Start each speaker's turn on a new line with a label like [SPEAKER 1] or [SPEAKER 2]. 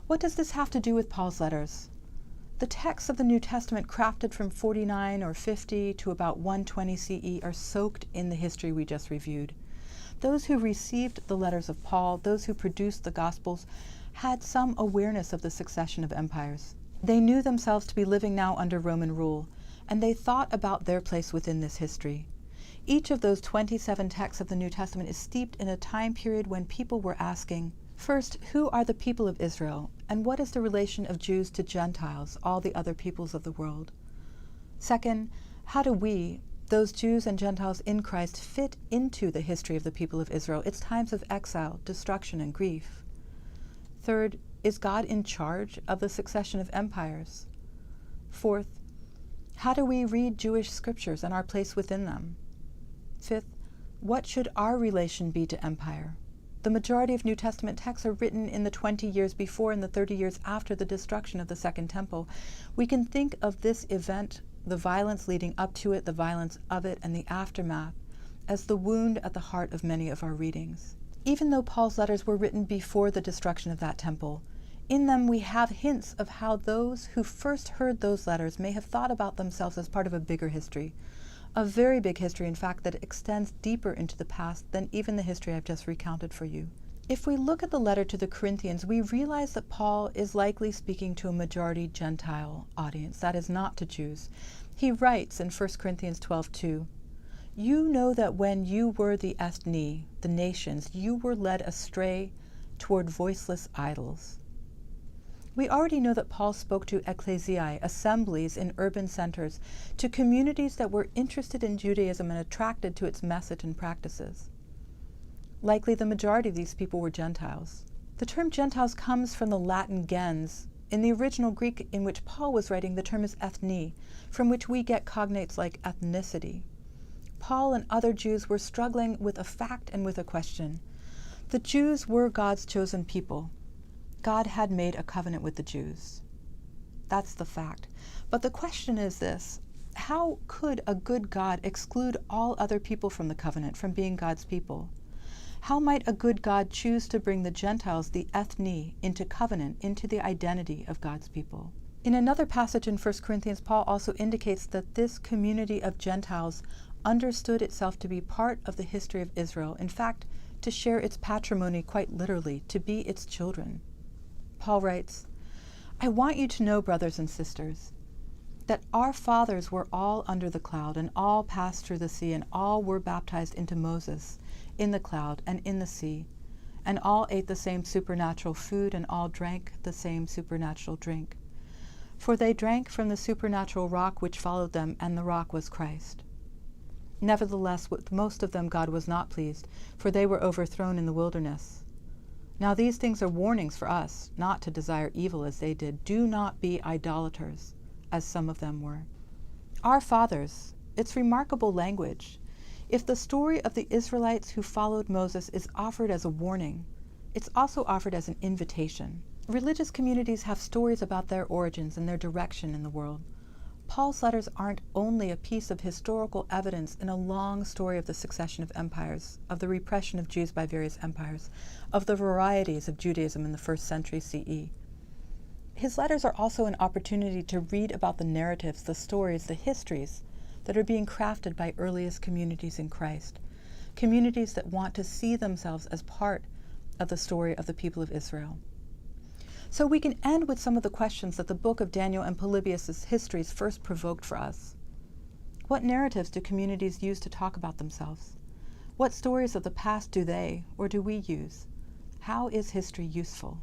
[SPEAKER 1] What does this have to do with Paul's letters? The texts of the New Testament, crafted from 49 or 50 to about 120 CE, are soaked in the history we just reviewed. Those who received the letters of Paul, those who produced the Gospels, had some awareness of the succession of empires. They knew themselves to be living now under Roman rule, and they thought about their place within this history. Each of those 27 texts of the New Testament is steeped in a time period when people were asking, first, who are the people of Israel, and what is the relation of Jews to Gentiles, all the other peoples of the world? Second, how do we, those Jews and Gentiles in Christ, fit into the history of the people of Israel, its times of exile, destruction, and grief? Third, is God in charge of the succession of empires? Fourth, how do we read Jewish scriptures and our place within them? Fifth, what should our relation be to empire? The majority of New Testament texts are written in the 20 years before and the 30 years after the destruction of the Second Temple. We can think of this event, the violence leading up to it, the violence of it, and the aftermath, as the wound at the heart of many of our readings. Even though Paul's letters were written before the destruction of that temple, in them we have hints of how those who first heard those letters may have thought about themselves as part of a bigger history, a very big history, in fact, that extends deeper into the past than even the history I've just recounted for you. If we look at the letter to the Corinthians, we realize that Paul is likely speaking to a majority Gentile audience, that is, not to Jews. He writes in 1 Corinthians 12:2, "You know that when you were the ethne, the nations, you were led astray toward voiceless idols." We already know that Paul spoke to ecclesiae, assemblies in urban centers, to communities that were interested in Judaism and attracted to its message and practices. Likely the majority of these people were Gentiles. The term Gentiles comes from the Latin gens. In the original Greek in which Paul was writing, the term is ethne, from which we get cognates like ethnicity. Paul and other Jews were struggling with a fact and with a question. The Jews were God's chosen people. God had made a covenant with the Jews. That's the fact. But the question is this: how could a good God exclude all other people from the covenant, from being God's people? How might a good God choose to bring the Gentiles, the ethne, into covenant, into the identity of God's people? In another passage in 1 Corinthians, Paul also indicates that this community of Gentiles understood itself to be part of the history of Israel, in fact, to share its patrimony quite literally, to be its children. Paul writes, "I want you to know, brothers and sisters, that our fathers were all under the cloud, and all passed through the sea, and all were baptized into Moses in the cloud and in the sea, and all ate the same supernatural food, and all drank the same supernatural drink. For they drank from the supernatural rock which followed them, and the rock was Christ. Nevertheless, with most of them God was not pleased, for they were overthrown in the wilderness. Now these things are warnings for us, not to desire evil as they did. Do not be idolaters, as some of them were." Our fathers, it's remarkable language. If the story of the Israelites who followed Moses is offered as a warning, it's also offered as an invitation. Religious communities have stories about their origins and their direction in the world. Paul's letters aren't only a piece of historical evidence in a long story of the succession of empires, of the repression of Jews by various empires, of the varieties of Judaism in the 1st century CE. His letters are also an opportunity to read about the narratives, the stories, the histories that are being crafted by earliest communities in Christ, communities that want to see themselves as part of the story of the people of Israel. So we can end with some of the questions that the book of Daniel and Polybius' histories first provoked for us. What narratives do communities use to talk about themselves? What stories of the past do they, or do we use? How is history useful?